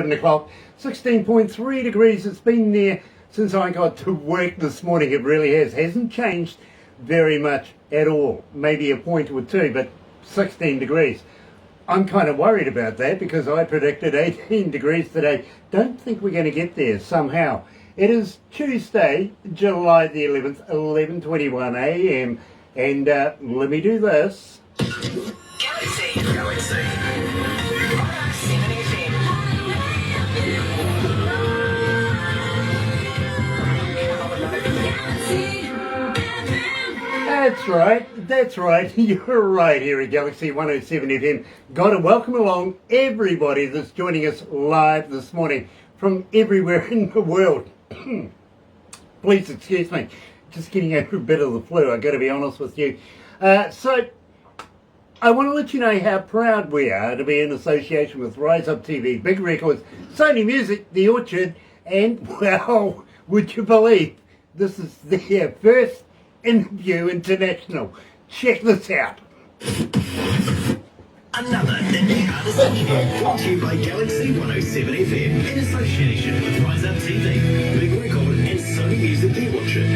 o'clock, 16.3 degrees. It's been there since I got to work this morning. It really hasn't changed very much at all. Maybe a point or two, but 16 degrees. I'm kind of worried about that because I predicted 18 degrees today. Don't think we're going to get there somehow. It is Tuesday, July the 11th, 11:21 a.m. And let me do this. Galaxy. That's right, you're right here at Galaxy 107 FM. Got to welcome along everybody that's joining us live this morning from everywhere in the world. Please excuse me, just getting over a bit of the flu, I've got to be honest with you. So, I want to let you know how proud we are to be in association with Rise Up TV, Big Records, Sony Music, The Orchard, and, well, would you believe, this is their first interview international. Check this out. Another indie artist interview brought to you by Galaxy 107 FM in association with Rise Up TV, Big Record and Sony Music The Orchard.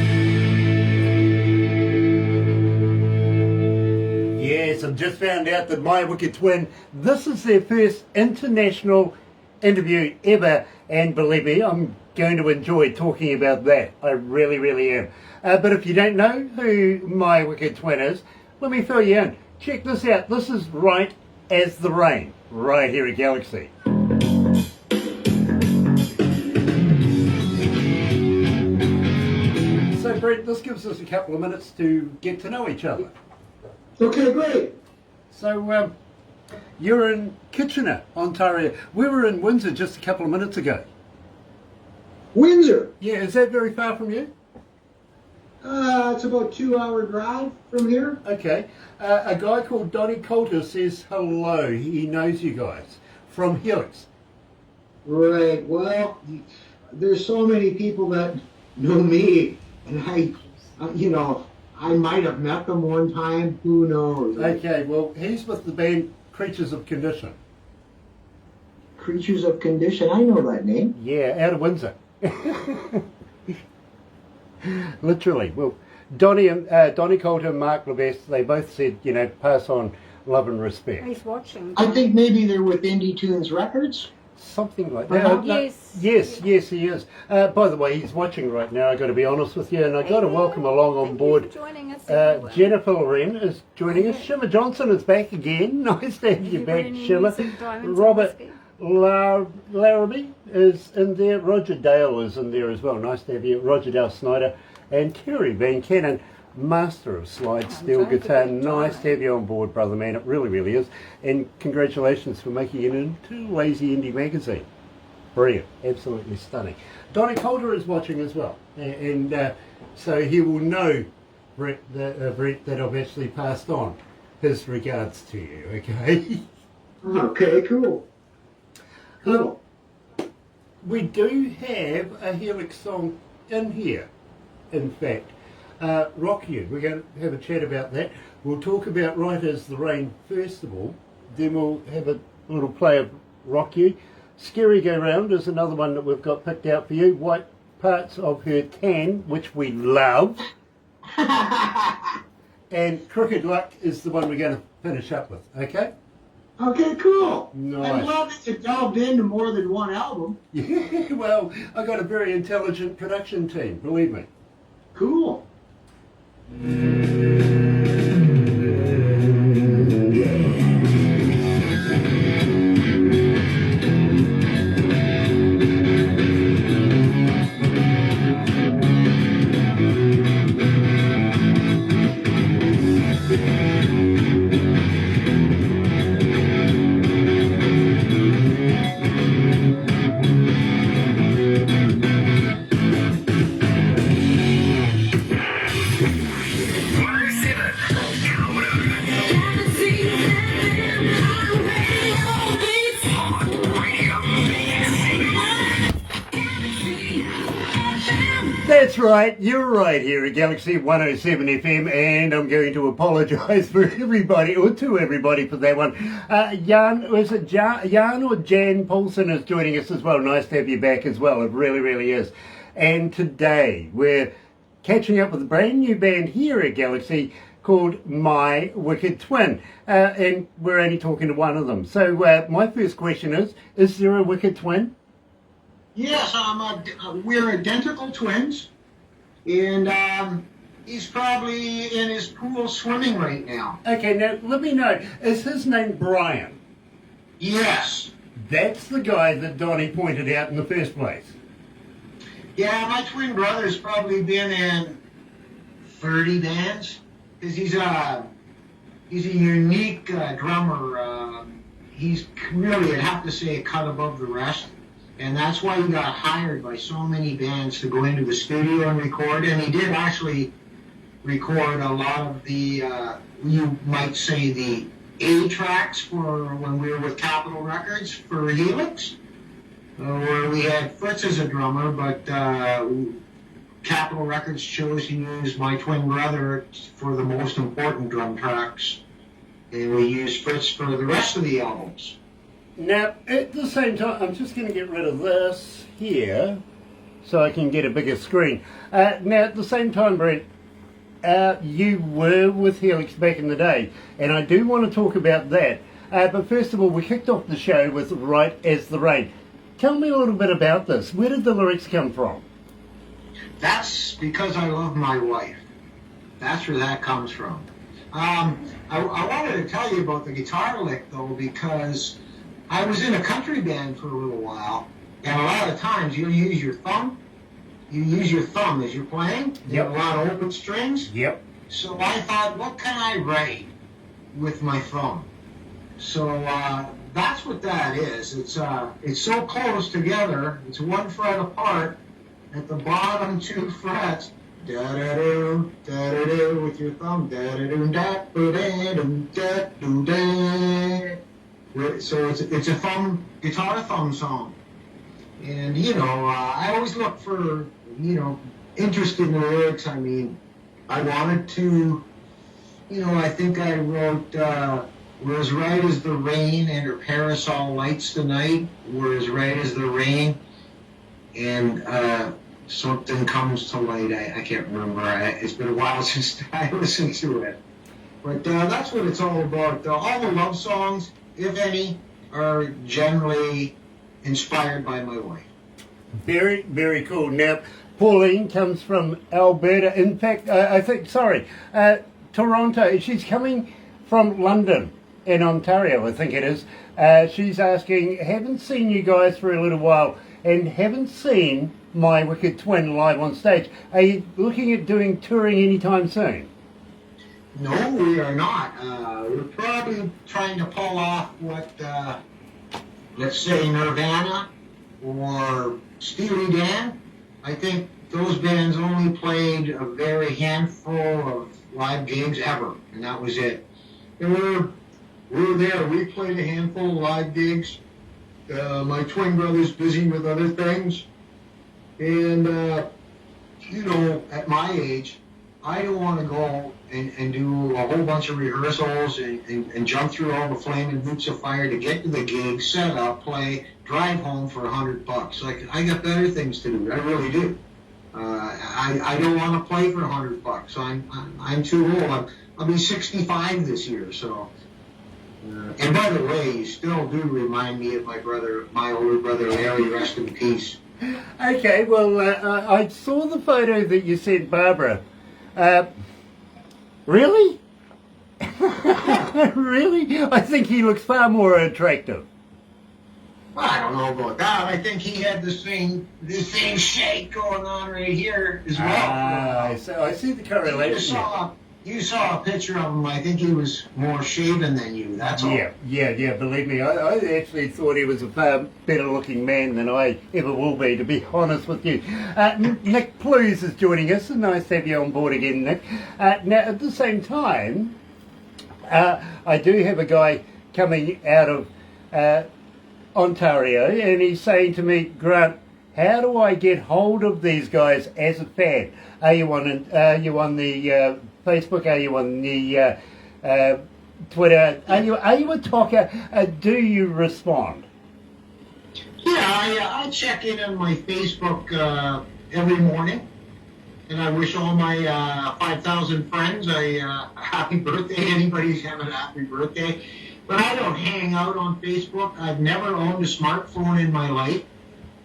Yes, I've just found out that my wicked twin, this is their first international interview ever, and believe me, I'm going to enjoy talking about that. I really, really am. But if you don't know who my wicked twin is, let me fill you in. Check this out. This is Right as the Rain, right here at Galaxy. So, Brett, this gives us a couple of minutes to get to know each other. Okay, great. So, you're in Kitchener, Ontario. We were in Windsor just a couple of minutes ago. Windsor. Yeah, is that very far from you? It's about a 2-hour drive from here. Okay. A guy called Donnie Coulter says hello. He knows you guys from Helix. Right. Well, there's so many people that know me, and I might have met them one time. Who knows? Okay. Well, he's with the band Creatures of Condition. Creatures of Condition. I know that name. Yeah, out of Windsor. Literally. Well, Donnie Coulter and Mark Levesque, they both said, pass on love and respect. He's watching. I think maybe they're with Indie Tunes Records. Something like that. Yes. Yes, he is. By the way, he's watching right now, I've got to be honest with you, and I've got to welcome along on board. Thank you for joining us, everyone. Jennifer Loren is joining us. Shimmer Johnson is back again. Nice to have you back, Shimmer. Robert Larrabee is in there. Roger Dale is in there as well. Nice to have you. Roger Dale Snyder. And Terry Van Cannon, master of slide steel guitar. Nice to have you on board, brother man. It really, really is. And congratulations for making it into Lazy Indie magazine. Brilliant. Absolutely stunning. Donnie Coulter is watching as well. And so he will know, Brett, that I've actually passed on his regards to you, okay? Okay, cool. Cool. We do have a Helix song in here, in fact. Rock You. We're going to have a chat about that. We'll talk about Right as the Rain first of all. Then we'll have a little play of Rock You. Scary Go Round is another one that we've got picked out for you. White Parts of Her Tan, which we love. And Crooked Luck is the one we're going to finish up with, okay? Okay, cool. Nice. I'm glad that you delved into more than one album. Yeah, well, I've got a very intelligent production team, believe me. Cool. Seven. That's right, you're right here at Galaxy 107 FM, and I'm going to apologise for everybody, or to everybody for that one. Jan or Jan Paulson is joining us as well. Nice to have you back as well, it really, really is. And today we're catching up with a brand new band here at Galaxy called My Wicked Twin, and we're only talking to one of them. So my first question is there a Wicked Twin? Yes, we're identical twins, and he's probably in his pool swimming right now. Okay, now let me know, is his name Brian? Yes. That's the guy that Donnie pointed out in the first place. Yeah, my twin brother's probably been in 30 bands, because he's a unique drummer. He's really, I'd have to say, a cut above the rest. And that's why he got hired by so many bands to go into the studio and record. And he did actually record a lot of the, you might say, the A tracks for when we were with Capitol Records for Helix, where we had Fritz as a drummer, but Capitol Records chose to use my twin brother for the most important drum tracks. And we used Fritz for the rest of the albums. Now, at the same time, I'm just going to get rid of this here so I can get a bigger screen. Now, at the same time, Brent, you were with Helix back in the day, and I do want to talk about that. But first of all, we kicked off the show with Right as the Rain. Tell me a little bit about this. Where did the lyrics come from? That's because I love my wife. That's where that comes from. I wanted to tell you about the guitar lick, though, because I was in a country band for a little while, and a lot of times you use your thumb. You use your thumb as you're playing. You have a lot of open strings. Yep. So I thought, what can I write with my thumb? So that's what that is. It's so close together. It's one fret apart. At the bottom 2 frets, da-da-do, da-da-do, with your thumb, da-da-do, da-da-do, da-da-do, da. So it's a guitar thumb song. And, I always look for, interest in the lyrics. I mean, I wanted to, I think I wrote, we're as right as the rain and her parasol lights the night. We're as right as the rain. And something comes to light. I can't remember. It's been a while since I listened to it. But that's what it's all about. All the love songs, if any, are generally inspired by my wife. Very, very cool. Now, Pauline comes from Alberta. In fact, Toronto. She's coming from London in Ontario, I think it is. She's asking, haven't seen you guys for a little while and haven't seen My Wicked Twin live on stage. Are you looking at doing touring anytime soon? No, we are not. We're probably trying to pull off what, let's say, Nirvana or Steely Dan. I think those bands only played a very handful of live gigs ever, and that was it. And we're there. We played a handful of live gigs. My twin brother's busy with other things. And, at my age, I don't want to go and do a whole bunch of rehearsals and jump through all the flaming hoops of fire to get to the gig, set up, play, drive home for $100. Like, I got better things to do. I really do. I don't want to play for $100. I'm too old. I'll be 65 this year. So, and by the way, you still do remind me of my older brother Larry. Rest in peace. Okay, well, I saw the photo that you sent Barbara. Really? Really? I think he looks far more attractive. Well, I don't know about that. I think he had the same shake going on right here as well. So I see the correlation. You saw a picture of him. I think he was more shaven than you. That's all. Yeah. Believe me, I actually thought he was a far better looking man than I ever will be, to be honest with you. Nick Plews is joining us. Nice to have you on board again, Nick. Now, at the same time, I do have a guy coming out of Ontario, and he's saying to me, Grant, how do I get hold of these guys as a fan? Are you on the Facebook? Are you on the Twitter? Are you a talker? Do you respond? Yeah, I check in on my Facebook every morning, and I wish all my 5,000 friends a happy birthday. Anybody's having a happy birthday. But I don't hang out on Facebook. I've never owned a smartphone in my life,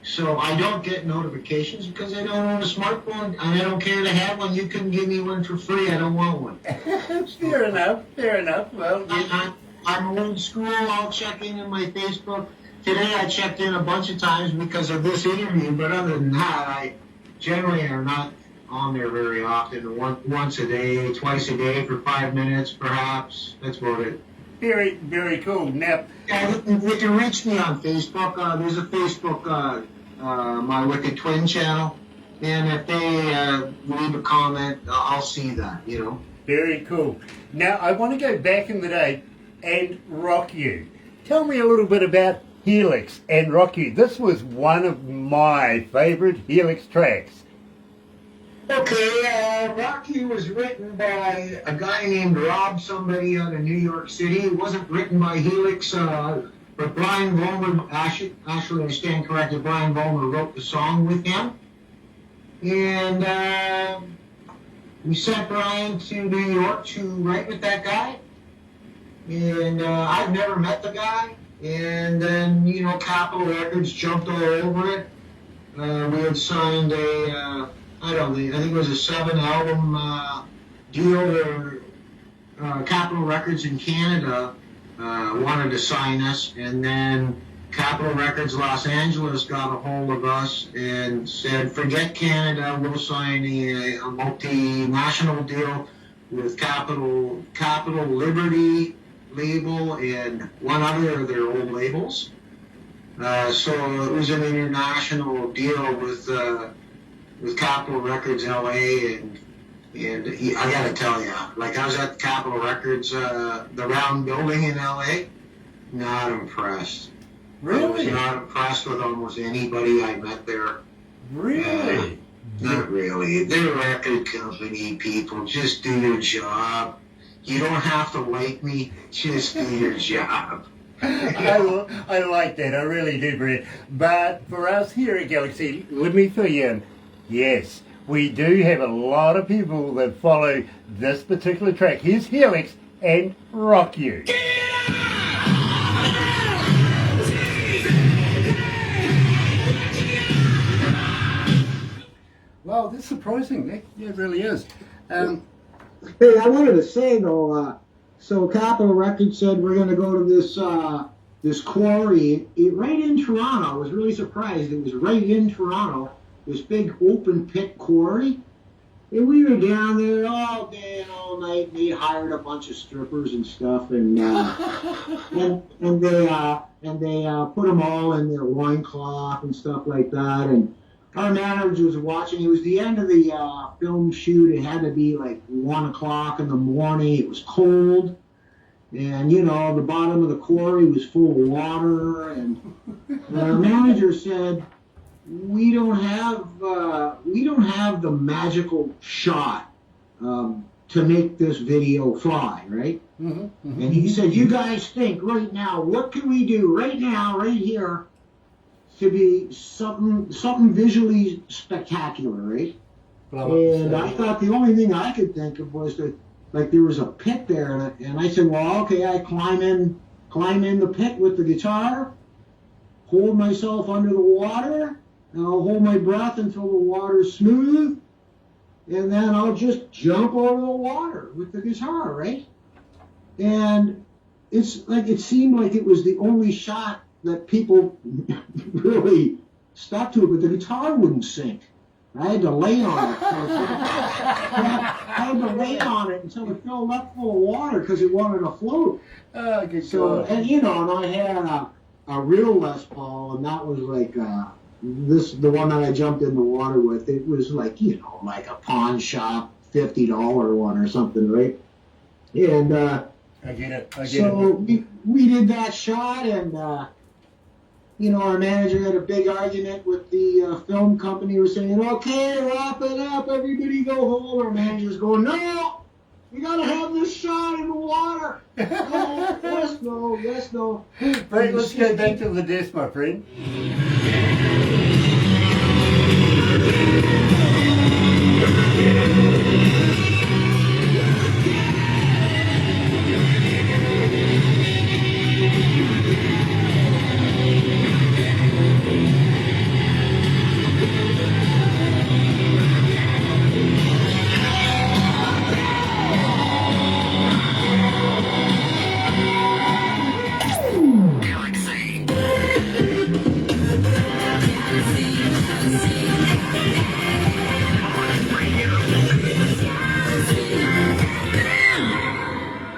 so I don't get notifications because I don't own a smartphone, and I don't care to have one. You can give me one for free. I don't want one. Fair enough. Well, I'm old school. I'll check in on my Facebook. Today I checked in a bunch of times because of this interview, but other than that, I generally are not on there very often. Once a day, twice a day for 5 minutes, perhaps. That's about it. very, very cool. Now, You can reach me on Facebook. There's a Facebook, My Wicked Twin channel, and if they leave a comment, I'll see that, you know. very cool. Now, I want to go back in the day and rock you. Tell me a little bit about Helix and Rock You. This was one of my favorite Helix tracks. Okay, Rocky was written by a guy named Rob somebody out of New York City. It wasn't written by Helix, but Brian Vollmer, actually I stand corrected, Brian Vollmer wrote the song with him. And we sent Brian to New York to write with that guy. And I've never met the guy. And then, you know, Capitol Records jumped all over it. We had signed I think it was a 7-album deal where Capitol Records in Canada wanted to sign us, and then Capitol Records Los Angeles got a hold of us and said, forget Canada, we'll sign a multinational deal with Capitol Liberty label and one other of their old labels. So it was an international deal with Capitol Records LA, and I gotta tell you, like I was at Capitol Records, the round building in LA, not impressed. Really? I was not impressed with almost anybody I met there. Really? Not really. They're record company people. Just do your job. You don't have to like me. Just do your job. I like that. I really do, Brett. But for us here at Galaxy, let me fill you in. Yes, we do have a lot of people that follow this particular track. Here's Helix and Rock You. Wow, that's surprising. That really is. Hey, I wanted to say though, so Capitol Records said we're going to go to this quarry right in Toronto. I was really surprised. It was right in Toronto, this big open pit quarry. And we were down there all day and all night. And they hired a bunch of strippers and stuff, and they put them all in their loincloth and stuff like that. And our manager was watching. It was the end of the film shoot. It had to be like 1 o'clock in the morning. It was cold, and you know the bottom of the quarry was full of water. And our manager said, "We don't have the magical shot to make this video fly, right?" Mm-hmm, mm-hmm. And he said, "You guys think right now, what can we do right now, right here, to be something visually spectacular, right?" And I thought the only thing I could think of was that, like, there was a pit there, and I said, well, okay, I climb in the pit with the guitar, hold myself under the water, and I'll hold my breath until the water's smooth, and then I'll just jump over the water with the guitar, right? And it's like, it seemed like it was the only shot that people really stuck to it, but the guitar wouldn't sink. I had to lay on it. I had to lay on it until it filled up full of water because it wanted to float. Oh, good So, God. and you know, and I had a real Les Paul, and that was like the one that I jumped in the water with. It was like, you know, like a pawn shop $50 one or something, right? And I get it. so we did that shot, and our manager had a big argument with the film company. Who was saying, okay, wrap it up, everybody go home. Our manager's going, no, you gotta have this shot in the water. No, yes, no, yes, no. Right, let's go back to the desk, my friend.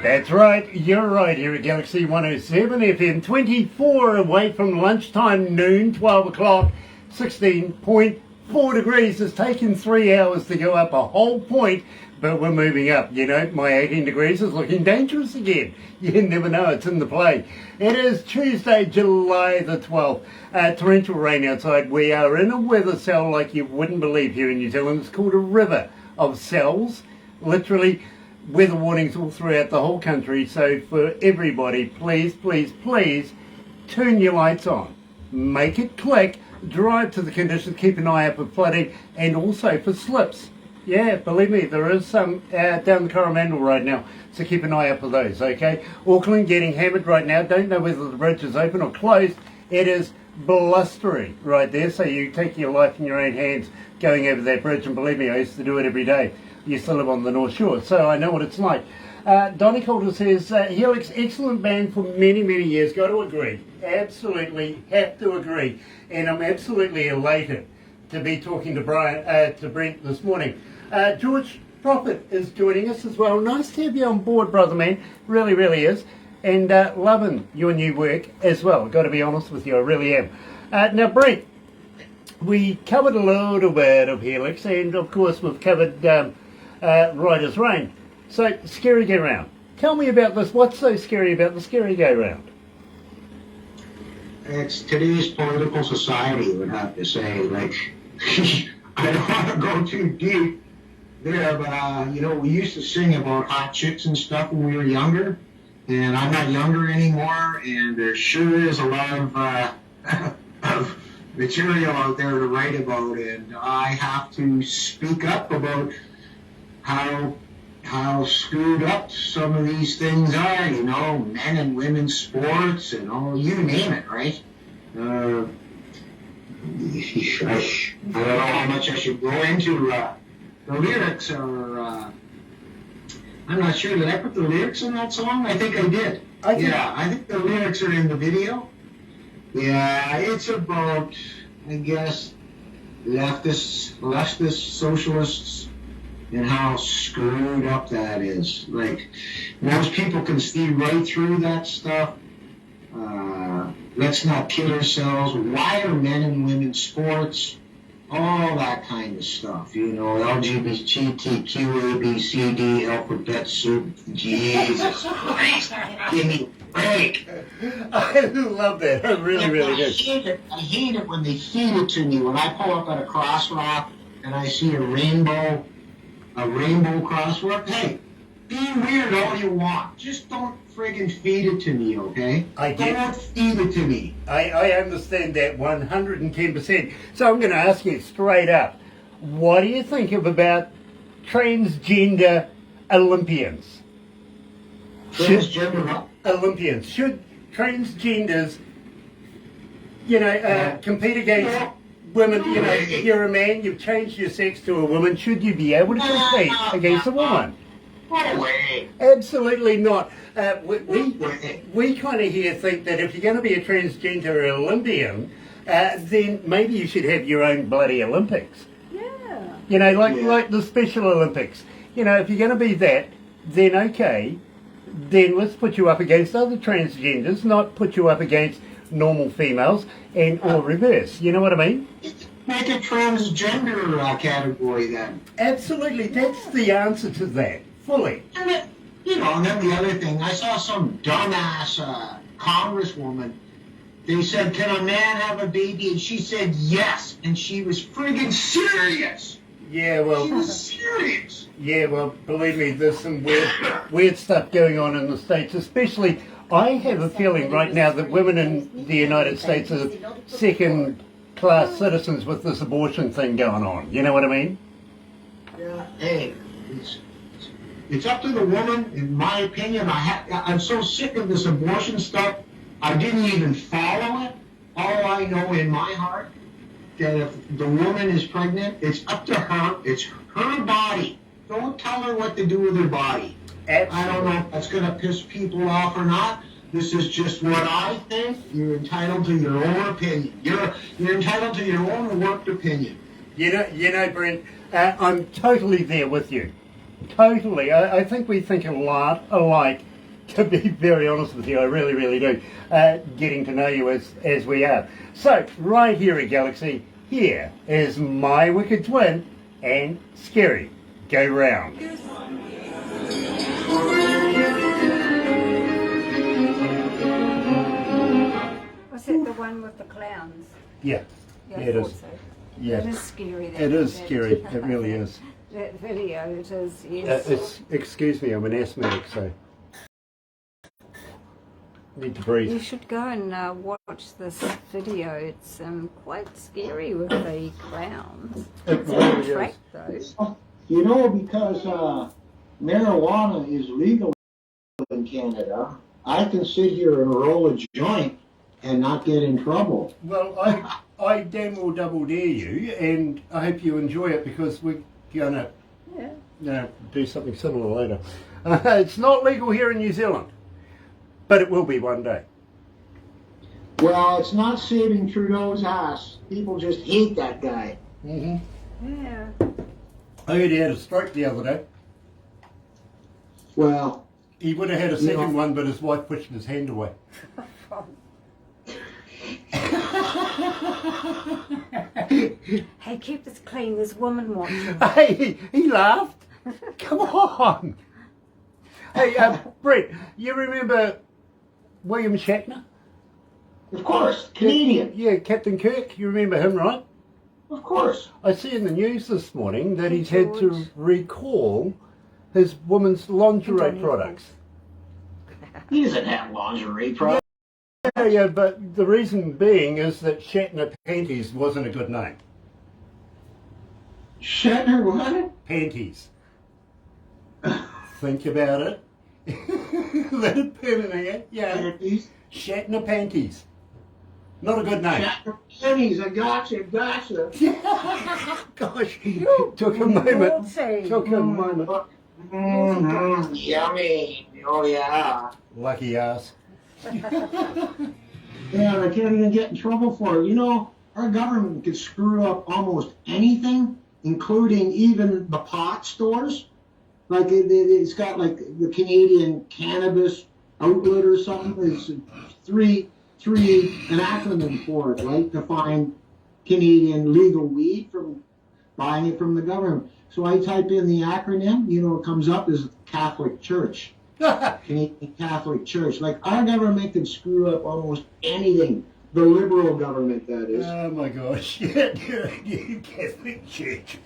That's right, you're right here at Galaxy 107 FM, 24 away from lunchtime, noon, 12 o'clock, 16.4 degrees. It's taken 3 hours to go up a whole point, but we're moving up. My 18 degrees is looking dangerous again. You never know, it's in the play. It is Tuesday, July the 12th. Torrential rain outside. We are in a weather cell like you wouldn't believe here in New Zealand. It's called a river of cells, literally. Weather warnings all throughout the whole country, so for everybody, please, please, please turn your lights on, make it click, drive to the conditions, keep an eye out for flooding and also for slips. Yeah, believe me, there is some down the Coromandel right now, so keep an eye out for those, okay? Auckland getting hammered right now, don't know whether the bridge is open or closed. It is blustery right there, so you take your life in your own hands going over that bridge, and believe me, I used to do it every day. Used to live on the North Shore, so I know what it's like. Donnie Coulter says, Helix, excellent band for many, many years. Got to agree. Absolutely have to agree. And I'm absolutely elated to be talking to Brent this morning. George Prophet is joining us as well. Nice to have you on board, brother man. Really, really is. And loving your new work as well. Got to be honest with you, I really am. Now, Brent, we covered a little bit of Helix, and of course we've covered Right as Rain. So, Scary Go Round. Tell me about this. What's so scary about the Scary Go Round? It's today's political society, I would have to say. Like, I don't want to go too deep there, but, we used to sing about hot chicks and stuff when we were younger, and I'm not younger anymore, and there sure is a lot of material out there to write about, and I have to speak up about how screwed up some of these things are, men and women's sports and all, you name it, right? I don't know how much I should go into. The lyrics are, I'm not sure, did I put the lyrics in that song? I think I did. I think the lyrics are in the video. Yeah, it's about, I guess, leftist socialists and how screwed up that is. Like, most people can see right through that stuff. Let's not kid ourselves. Why are men and women sports? All that kind of stuff. LGBTQ, A, B, C, D, alphabet soup. Jesus Christ. Give me a break. I love that. I really, really do. I hate it when they feed it to me. When I pull up at a crosswalk and I see a rainbow crosswalk, hey, be weird all you want. Just don't friggin' feed it to me, okay? Don't feed it to me. I understand that 110%. So I'm going to ask you straight up, what do you think about transgender Olympians? Transgender Olympians. Should transgenders, compete against women? You're a man, you've changed your sex to a woman. Should you be able to compete against a woman? No way. Absolutely not. We kind of here think that if you're going to be a transgender Olympian, then maybe you should have your own bloody Olympics. Yeah. Like the Special Olympics. If you're going to be that, then okay, then let's put you up against other transgenders, not put you up against normal females or reverse. You know what I mean? Make a transgender category then. Absolutely, that's the answer to that, fully. And then the other thing, I saw some dumbass congresswoman They said, can a man have a baby? And she said yes. And she was friggin' serious. Yeah, well, She was serious. yeah, well, believe me, there's some weird stuff going on in the States, especially, I have a feeling right now that women in the United States are second-class citizens with this abortion thing going on. You know what I mean? Yeah. Hey, it's up to the woman, in my opinion. I'm so sick of this abortion stuff. I didn't even follow it. All I know in my heart, that if the woman is pregnant, it's up to her. It's her body. Don't tell her what to do with her body. I don't know if that's going to piss people off or not. This is just what I think. You're entitled to your own opinion. You're entitled to your own warped opinion. You know, Brent, I'm totally there with you. Totally. I think we think a lot alike, to be very honest with you. I really, really do. Getting to know you as we are. So, right here at Galaxy, here is my wicked twin and Scary. Go round. Was it the one with the clowns? Yeah. Yeah, It I is. thought so. Yeah. It is scary. It is scary. It really is. That video, it is, yes. Excuse me, I'm an asthmatic, so need to breathe. You should go and watch this video. It's quite scary with the clowns. It It's really on is. track though. You know, because marijuana is legal in Canada, I can sit here and roll a joint and not get in trouble. Well, I damn well double dare you, and I hope you enjoy it because we're gonna do something similar later. It's not legal here in New Zealand, but it will be one day. Well, it's not saving Trudeau's ass. People just hate that guy. Mm-hmm. Yeah. I heard he had a stroke the other day. Well, He would have had a second one, but his wife pushed his hand away. Hey, keep this clean. There's women watching. Hey, he laughed. Come on. Hey, Brett, you remember William Shatner? of course, Canadian. Yeah, Captain Kirk. You remember him, right? Of course. I see in the news this morning that Hey, he's had to George. recall his women's lingerie Don't products. He doesn't have lingerie products. Yeah, but the reason being is that Shatner Panties wasn't a good name. Shatner what? Panties. Think about it. Let it permeate. Yeah. Panties. Shatner Panties. Not a good name. Shatner panties. I gotcha. Gosh, took a moment. Naughty. Took a moment. Yummy. Oh yeah. Lucky ass. Yeah, I can't even get in trouble for it. You know, our government could screw up almost anything, including even the pot stores. Like it's got like the Canadian cannabis outlet or something. It's an acronym for it, right? To find Canadian legal weed from buying it from the government. So I type in the acronym, you know, it comes up as Catholic Church. Canadian Catholic Church. Like our government can screw up almost anything. The liberal government, that is. Oh my gosh. Yeah, Catholic Church.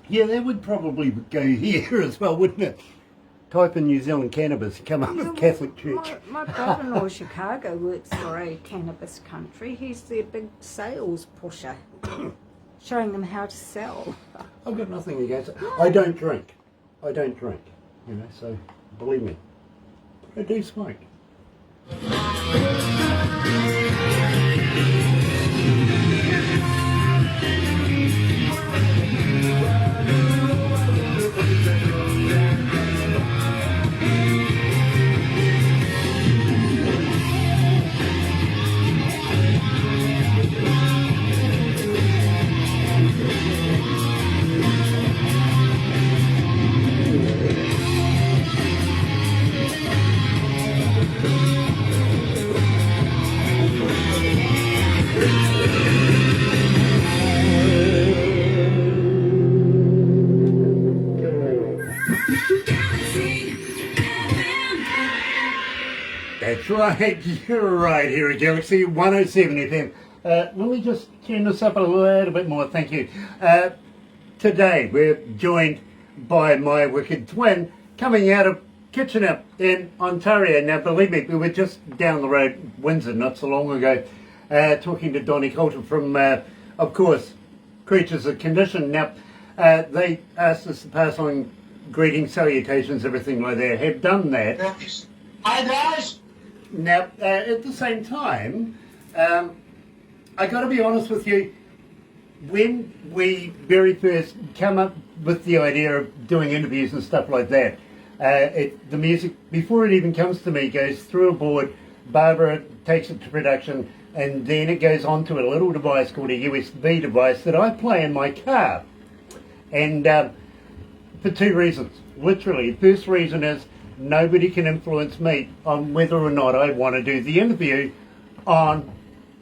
Yeah, that would probably go here as well, wouldn't it? Type in New Zealand cannabis, come up with Catholic Church. My brother-in-law in Chicago works for a cannabis country. He's their big sales pusher, showing them how to sell. I've got nothing against it. I don't drink. You know, so believe me. But I do smoke. right, you're right here at Galaxy 107 FM. Let me just turn this up a little bit more, thank you. Today we're joined by my wicked twin coming out of Kitchener in Ontario. Now believe me, we were just down the road, Windsor, not so long ago, talking to Donnie Coulter from, of course, Creatures of Condition. Now, they asked us to pass on greetings, salutations, everything like that. Have done that. Hi guys. Now, at the same time, I got to be honest with you. When we very first come up with the idea of doing interviews and stuff like that, the music, before it even comes to me, goes through a board. Barbara takes it to production, and then it goes onto a little device called a USB device that I play in my car. And for two reasons, literally. The first reason is nobody can influence me on whether or not I want to do the interview on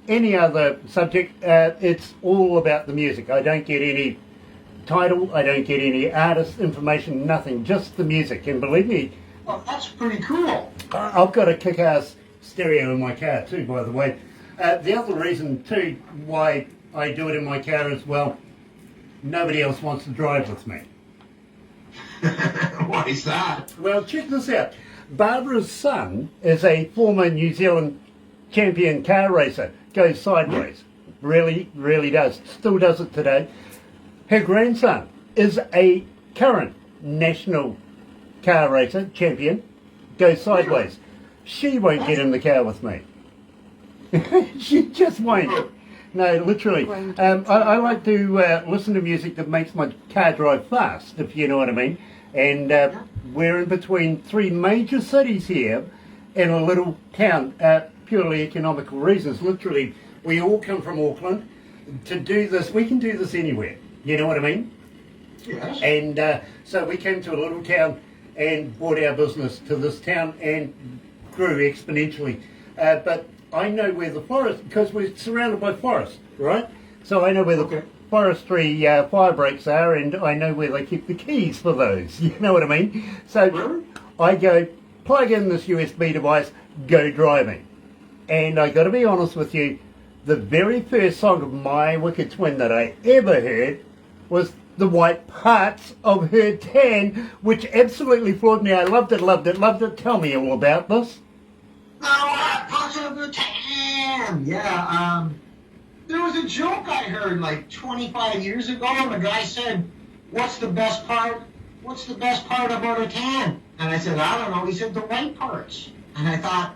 any other subject. It's all about the music. I don't get any title, I don't get any artist information, nothing, just the music. And believe me, Well, that's pretty cool. I've got a kick-ass stereo in my car too, by the way. The other reason too why I do it in my car as well, nobody else wants to drive with me. Why is that? Well, check this out. Barbara's son is a former New Zealand champion car racer. Goes sideways. Really, really does. Still does it today. Her grandson is a current national car racer, champion. Goes sideways. She won't get in the car with me. She just won't. No, literally. I like to listen to music that makes my car drive fast, if you know what I mean. And we're in between three major cities here in a little town, purely economical reasons. Literally, we all come from Auckland. To do this, we can do this anywhere. You know what I mean? Yes. And so we came to a little town and brought our business to this town and grew exponentially. But I know where the forest, because we're surrounded by forest, right? So I know where the forestry fire breaks are, and I know where they keep the keys for those. You know what I mean? So I go, plug in this USB device, go driving. And I got to be honest with you, the very first song of my wicked twin that I ever heard was The White Parts of Her Tan, which absolutely floored me. I loved it, loved it, loved it. Tell me all about this. The White Parts of Her Tan. Yeah, there was a joke I heard like 25 years ago, and the guy said, what's the best part about her tan? And I said, I don't know. He said, the white parts. And I thought,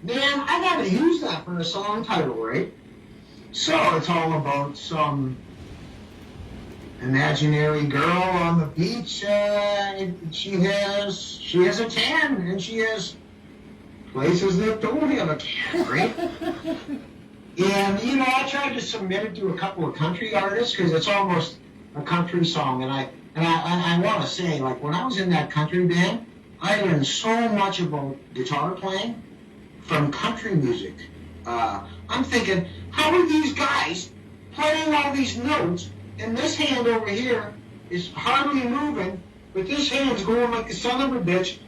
man, I gotta use that for a song title, right? So it's all about some imaginary girl on the beach. She has a tan, and she has places that don't have a tan, right? And, you know, I tried to submit it to a couple of country artists because it's almost a country song. And I want to say, like, when I was in that country band, I learned so much about guitar playing from country music. I'm thinking, how are these guys playing all these notes, and this hand over here is hardly moving, but this hand's going like the son of a bitch,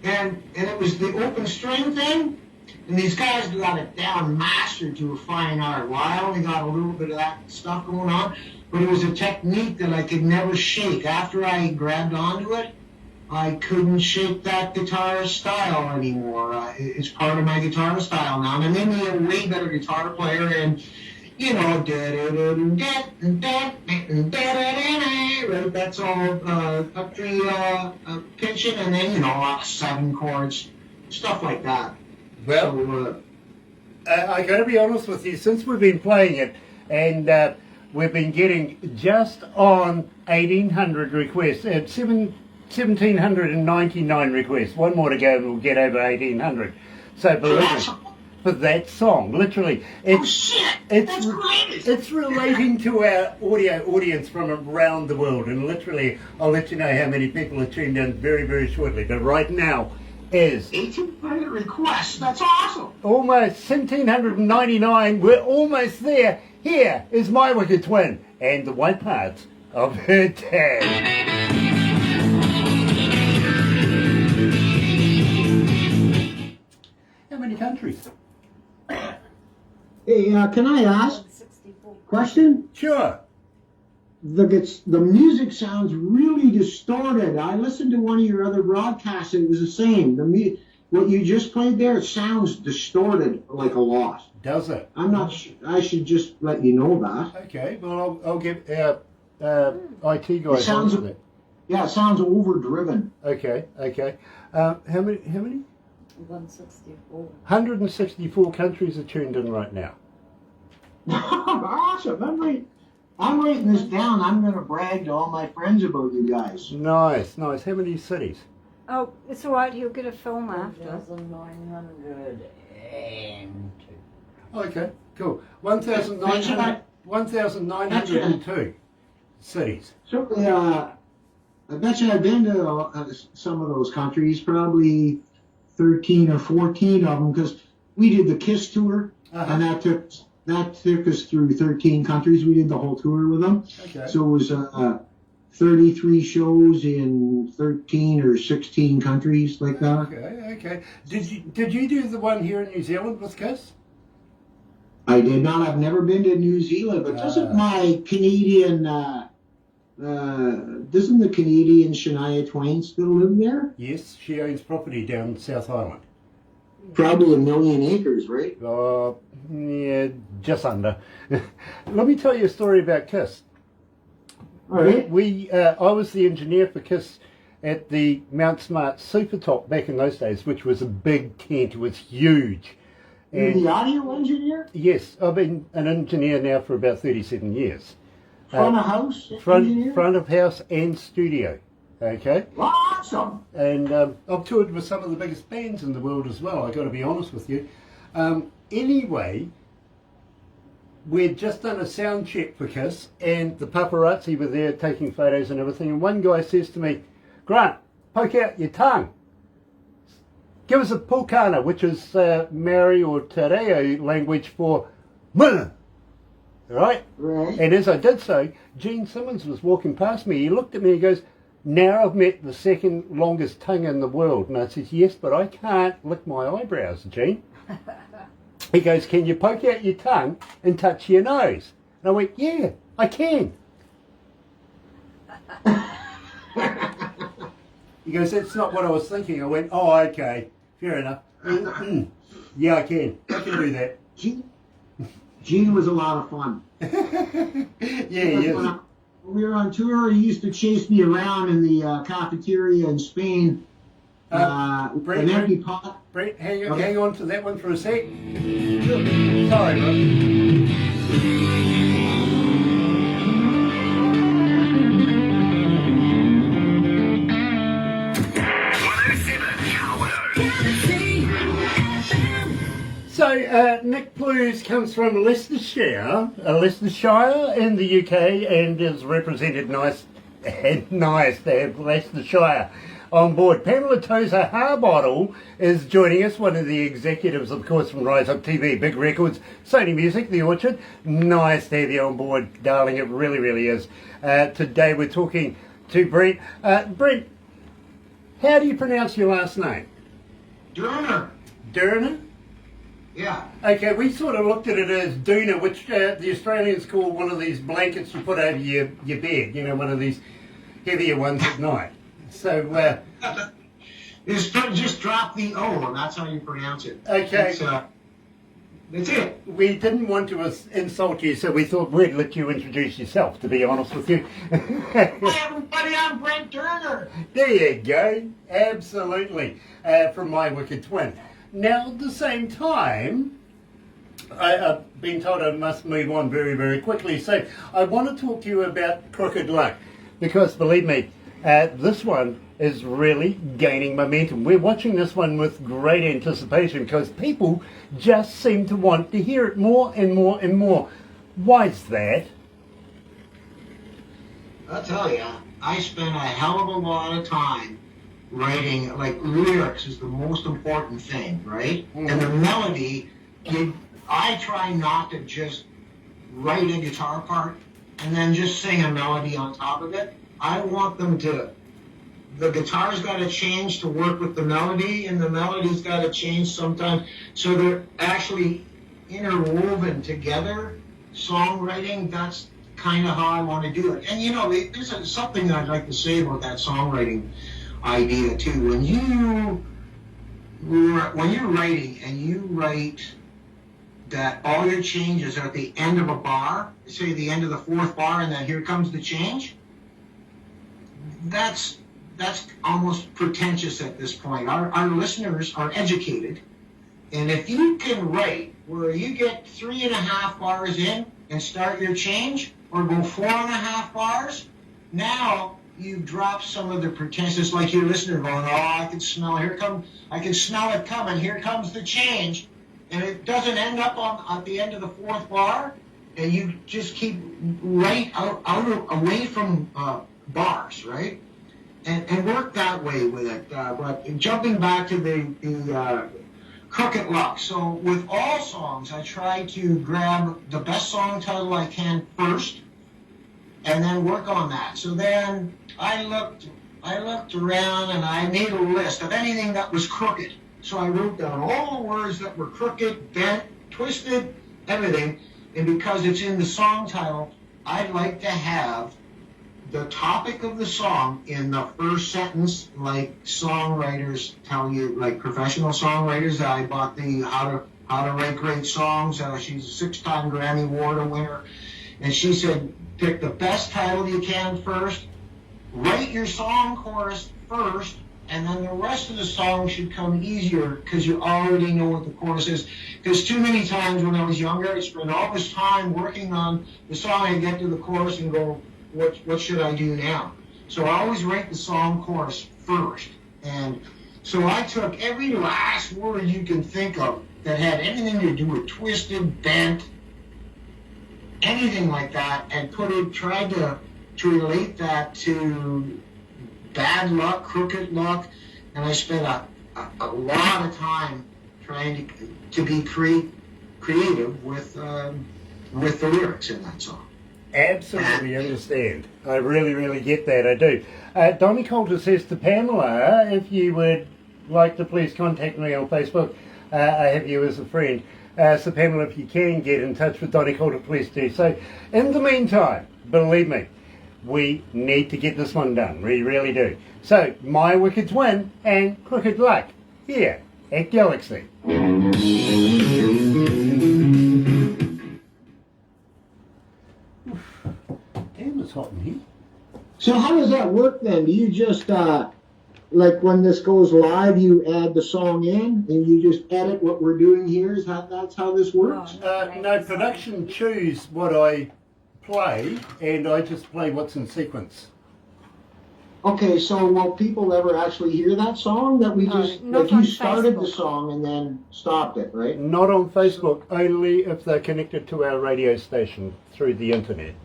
and it was the open string thing? And these guys got it down mastered to a fine art. Well, I only got a little bit of that stuff going on, but it was a technique that I could never shake. After I grabbed onto it, I couldn't shake that guitar style anymore. It's part of my guitar style now. And I'm a way better guitar player, and, you know, right, that's all country pitching, and then, you know, 7 chords, stuff like that. Well, I got to be honest with you, since we've been playing it, and we've been getting just on 1,800 requests, 1,799 requests. One more to go and we'll get over 1,800. So believe me, for that song, literally, it's relating to our audio audience from around the world, and literally, I'll let you know how many people are tuned in very, very shortly. But right now, is 1,800 requests. That's awesome. Almost 1,799. We're almost there. Here is my wicked twin and the white parts of her tan. How many countries? countries. Hey, can I ask a question? Sure. The music sounds really distorted. I listened to one of your other broadcasts, and it was the same. What you just played there, it sounds distorted like a lot. Does it? I'm not sure. I should just let you know that. Okay, well, I'll get our IT guys on to that. Yeah, it sounds overdriven. Okay. How many? 164. 164 countries are tuned in right now. Awesome. I'm writing this down. I'm going to brag to all my friends about you guys. Nice. How many cities? Oh, it's all right. He'll get a film after. 1,902. Okay, cool. 1,902 cities. So, I bet you I've been to some of those countries, probably 13 or 14 of them, because we did the KISS tour, and that took us through 13 countries. We did the whole tour with them. Okay. So it was 33 shows in 13 or 16 countries like that. Okay. Did you do the one here in New Zealand with KISS? I did not. I've never been to New Zealand, but doesn't my Canadian, doesn't the Canadian Shania Twain still live there? Yes, she owns property down South Island. Probably 1 million acres, right? Yeah, just under. Let me tell you a story about KISS. All right. I was the engineer for KISS at the Mount Smart Supertop back in those days, which was a big tent. It was huge. You're the audio engineer? Yes, I've been an engineer now for about 37 years. Front of house engineer? Front of house and studio. Okay. Awesome. And I've toured with some of the biggest bands in the world as well, I've got to be honest with you. Anyway, we'd just done a sound check for KISS, and the paparazzi were there taking photos and everything, and one guy says to me, "Grant, poke out your tongue. Give us a pukana," which is Maori or Te Reo language for "Muh." Right? Right. And as I did so, Gene Simmons was walking past me. He looked at me and he goes, "Now I've met the second longest tongue in the world." And I said, "Yes, but I can't lick my eyebrows, Gene." He goes, "Can you poke out your tongue and touch your nose?" And I went, "Yeah, I can." He goes, "That's not what I was thinking." I went, "Oh, okay, fair enough." Yeah, I can do that. Gene was a lot of fun. Yeah, he is. When we were on tour, he used to chase me around in the cafeteria in Spain. An empty pot. Brett, hang on to that one for a sec. Sorry, bro. 107 So, Nick Blues comes from Leicestershire in the UK, and is represented nice to have Leicestershire on board. Pamela Tozer Harbottle is joining us, one of the executives, of course, from Rise Up TV, Big Records, Sony Music, The Orchard. Nice to have you on board, darling. It really, really is. Today we're talking to Brent. Brent, how do you pronounce your last name? Durner. Durner? Yeah. Okay, we sort of looked at it as doona, which the Australians call one of these blankets you put over your bed, one of these heavier ones at night. So, just drop the O, and that's how you pronounce it. Okay. That's it. We didn't want to insult you, so we thought we'd let you introduce yourself, to be honest with you. Hi, everybody, I'm Brent Turner. There you go. Absolutely. From my wicked twin. Now, at the same time, I've been told I must move on very, very quickly. So I want to talk to you about Crooked Luck, because believe me, this one is really gaining momentum. We're watching this one with great anticipation because people just seem to want to hear it more and more and more. Why is that? I'll tell you, I spent a hell of a lot of time writing, like, lyrics is the most important thing, right? Mm-hmm. And the melody, I try not to just write a guitar part and then just sing a melody on top of it. I want them to the guitar's got to change to work with the melody, and the melody's got to change sometimes. So they're actually interwoven together. Songwriting, that's kind of how I want to do it. And you know, there's something I'd like to say about that songwriting idea too. When you're writing and you write that all your changes are at the end of a bar, say the end of the fourth bar, and then here comes the change. That's almost pretentious at this point. Our listeners are educated, and if you can write where you get 3.5 bars in and start your change, or go 4.5 bars, now you've dropped some of the pretentious, like your listener going, oh, I can smell it coming, here comes the change, and it doesn't end up at the end of the fourth bar, and you just keep right away from bars, right? And work that way with it. But jumping back to the crooked luck. So with all songs, I try to grab the best song title I can first, and then work on that. So then I looked around and I made a list of anything that was crooked. So I wrote down all the words that were crooked, bent, twisted, everything. And because it's in the song title, I'd like to have the topic of the song in the first sentence, like songwriters tell you, like professional songwriters. I bought the How to Write Great Songs. She's a 6-time Grammy Award winner. And she said, pick the best title you can first, write your song chorus first, and then the rest of the song should come easier because you already know what the chorus is. Because too many times when I was younger, I spent all this time working on the song, I get to the chorus and go, what should I do now? So I always write the song chorus first. And so I took every last word you can think of that had anything to do with twisted, bent, anything like that, and tried to relate that to bad luck, crooked luck, and I spent a lot of time trying to be creative with the lyrics in that song. Absolutely understand. I really, really get that. I do. Donnie Coulter says to Pamela, if you would like to please contact me on Facebook, I have you as a friend. So Pamela, if you can get in touch with Donnie Coulter, please do so. In the meantime, believe me, we need to get this one done. We really do. So, My Wicked Twin and Crooked Luck here at Galaxy. Damn, it's hot in here. So how does that work then? Do you just, like when this goes live, you add the song in and you just edit what we're doing here? That's how this works? No, production choose what I play and I just play what's in sequence. Okay, so will people ever actually hear that song that we just, like you started the song and then stopped it, right? Not on Facebook, only if they're connected to our radio station through the internet.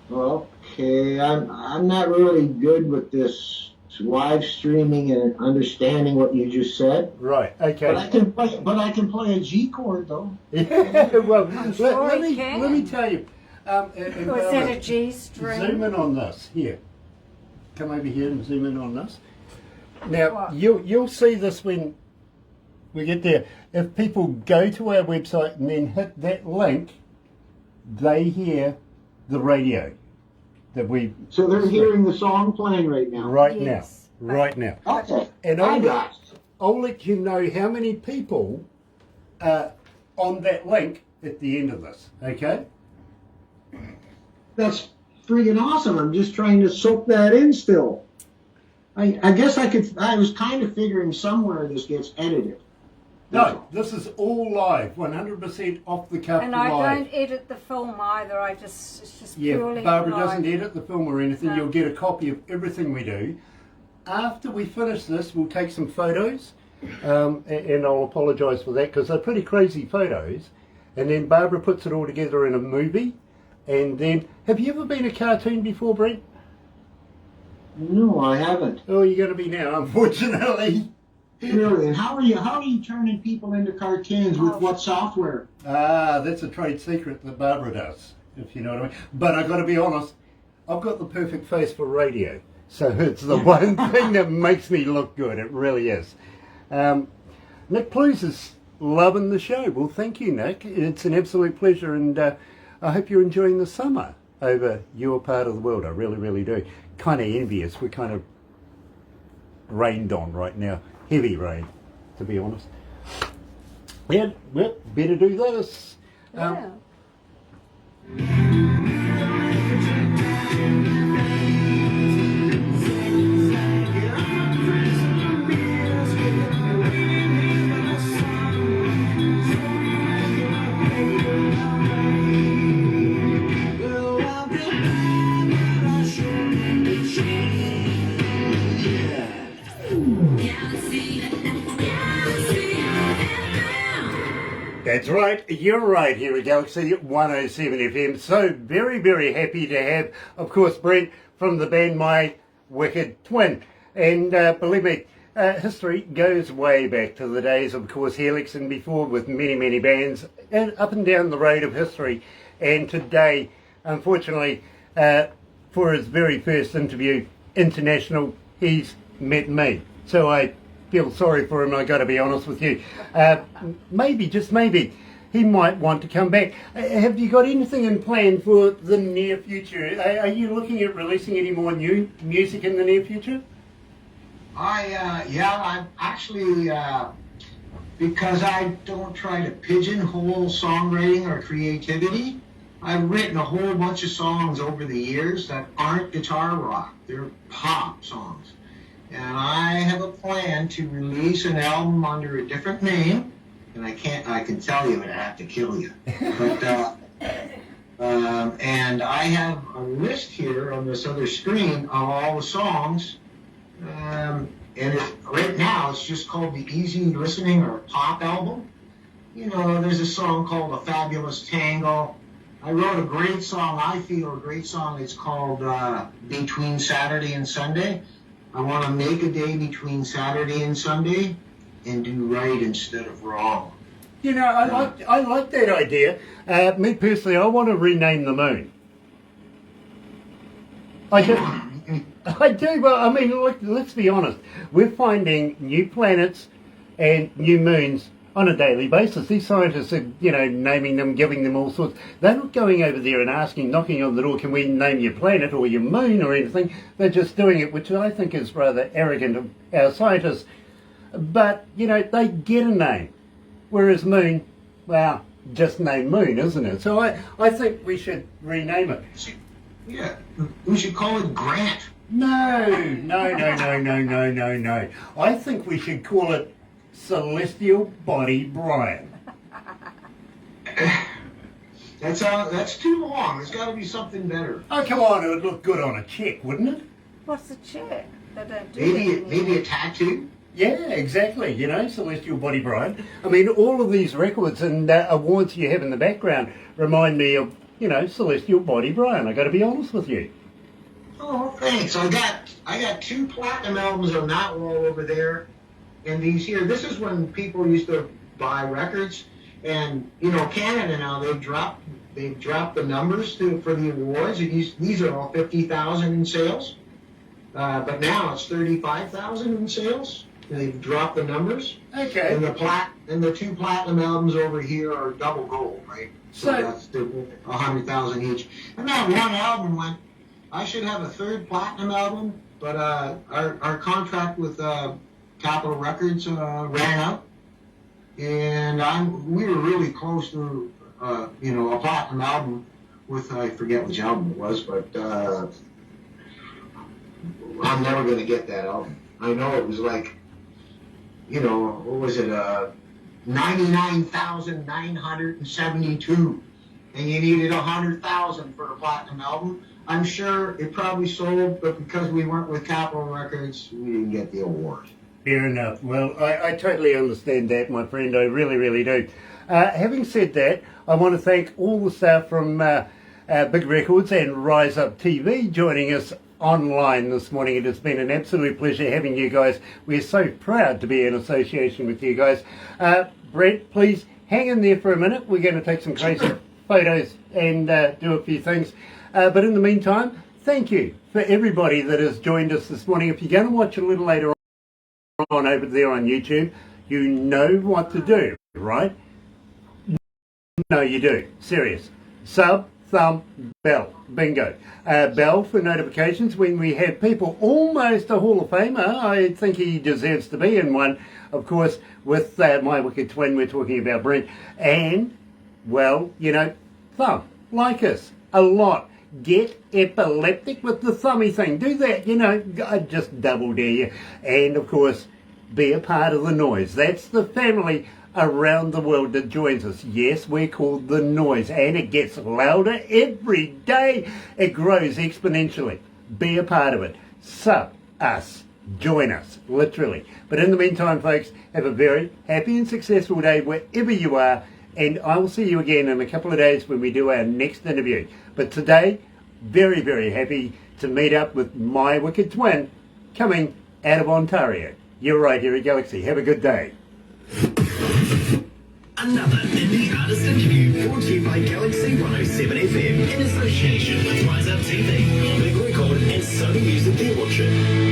Okay, I'm not really good with this live streaming and understanding what you just said. Right, okay. But I can play a G chord though. Yeah, well, sure let you me tell you. Was that a G string? Zoom in on this here. Come over here and zoom in on this. Now you'll see this when we get there. If people go to our website and then hit that link, they hear the radio that we. So they're hearing the song playing right now. Right Yes. now, right now. Okay. And I I'll let you know how many people are on that link at the end of this. Okay. That's freaking awesome. I'm just trying to soak that in still. I guess I was kind of figuring somewhere this gets edited. No, this is all live, 100% off the cuff And live. I don't edit the film either. It's just purely Barbara live. doesn't edit the film or anything. No. You'll get a copy of everything we do. After we finish this, we'll take some photos, and I'll apologise for that because they're pretty crazy photos. And then Barbara puts it all together in a movie. And then, have you ever been a cartoon before, Brent? No, I haven't. Oh, you're going to be now, unfortunately. Really? And how are you turning people into cartoons with what software? That's a trade secret that Barbara does, if you know what I mean. But I've got to be honest, I've got the perfect face for radio. So it's the one thing that makes me look good. It really is. Nick Plews is loving the show. Well, thank you, Nick. It's an absolute pleasure, and I hope you're enjoying the summer over your part of the world. I really, really do. Kind of envious. We're kind of rained on right now. Heavy rain, to be honest. Yeah, well, better do this. Yeah. That's right, you're right here at Galaxy 107 FM. So very, very happy to have, of course, Brent from the band My Wicked Twin. And believe me, history goes way back to the days, of course, Helix and before, with many, many bands and up and down the road of history. And today, unfortunately, for his very first interview, international, he's met me. So I feel sorry for him, I got to be honest with you. Maybe, just maybe, he might want to come back. Have you got anything in plan for the near future? Are you looking at releasing any more new music in the near future? I'm actually, because I don't try to pigeonhole songwriting or creativity, I've written a whole bunch of songs over the years that aren't guitar rock, they're pop songs. And I have a plan to release an album under a different name, and I can tell you, and I have to kill you. But, and I have a list here on this other screen of all the songs, and right now it's just called the Easy Listening or Pop album. You know, there's a song called A Fabulous Tango. I wrote a great song, I feel a great song, it's called Between Saturday and Sunday. I want to make a day between Saturday and Sunday and do right instead of wrong. You know, I like that idea. Me personally, I want to rename the moon. I do. I do, but I mean, let's be honest. We're finding new planets and new moons on a daily basis. These scientists are, you know, naming them, giving them all sorts. They're not going over there and asking, knocking on the door, can we name your planet or your moon or anything? They're just doing it, which I think is rather arrogant of our scientists. But, you know, they get a name. Whereas moon, well, just name moon, isn't it? So I think we should rename it. Yeah, we should call it Grant. No. I think we should call it Celestial Body Brian. That's too long. There's got to be something better. Oh, come on, it would look good on a check, wouldn't it? What's the check? They don't do Maybe a tattoo. Yeah, exactly. You know, Celestial Body Brian. I mean, all of these records and awards you have in the background remind me of, you know, Celestial Body Brian. I got to be honest with you. Oh, thanks. I got 2 platinum albums on that wall over there. And these here, this is when people used to buy records, and you know, Canada now they've dropped the numbers for the awards. These are all 50,000 in sales, but now it's 35,000 in sales. They've dropped the numbers. Okay. And the 2 platinum albums over here are double gold, right? So that's 100,000 each. And that one album went. I should have a 3rd platinum album, but our contract with Capitol Records ran out, and we were really close to a platinum album with, I forget which album it was, but I'm never going to get that album. I know it was like, you know, what was it, 99,972, and you needed 100,000 for a platinum album. I'm sure it probably sold, but because we weren't with Capitol Records, we didn't get the award. Fair enough. Well, I totally understand that, my friend. I really, really do. Having said that, I want to thank all the staff from Big Records and Rise Up TV joining us online this morning. It has been an absolute pleasure having you guys. We're so proud to be in association with you guys. Brent, please hang in there for a minute. We're going to take some crazy photos and do a few things. But in the meantime, thank you for everybody that has joined us this morning. If you're going to watch a little later on over there on YouTube, you know what to do, right? No, you do. Serious. Sub, thumb, bell. Bingo. Bell for notifications when we have people, almost a Hall of Famer. I think he deserves to be in one. Of course, with my wicked twin, we're talking about Brent. And, well, you know, thumb. Like us. A lot. Get epileptic with the thummy thing. Do that, you know. I just double dare you. And, of course, be a part of the noise. That's the family around the world that joins us. Yes, we're called the noise, and it gets louder every day. It grows exponentially. Be a part of it. Sub us. Join us, literally. But in the meantime, folks, have a very happy and successful day wherever you are, and I will see you again in a couple of days when we do our next interview. But today, very, very happy to meet up with my wicked twin coming out of Ontario. You're right here at Galaxy. Have a good day. Another indie artist interview brought to you by Galaxy 107 FM in association with Rise Up TV, Big Record and Sony Music The Orchard.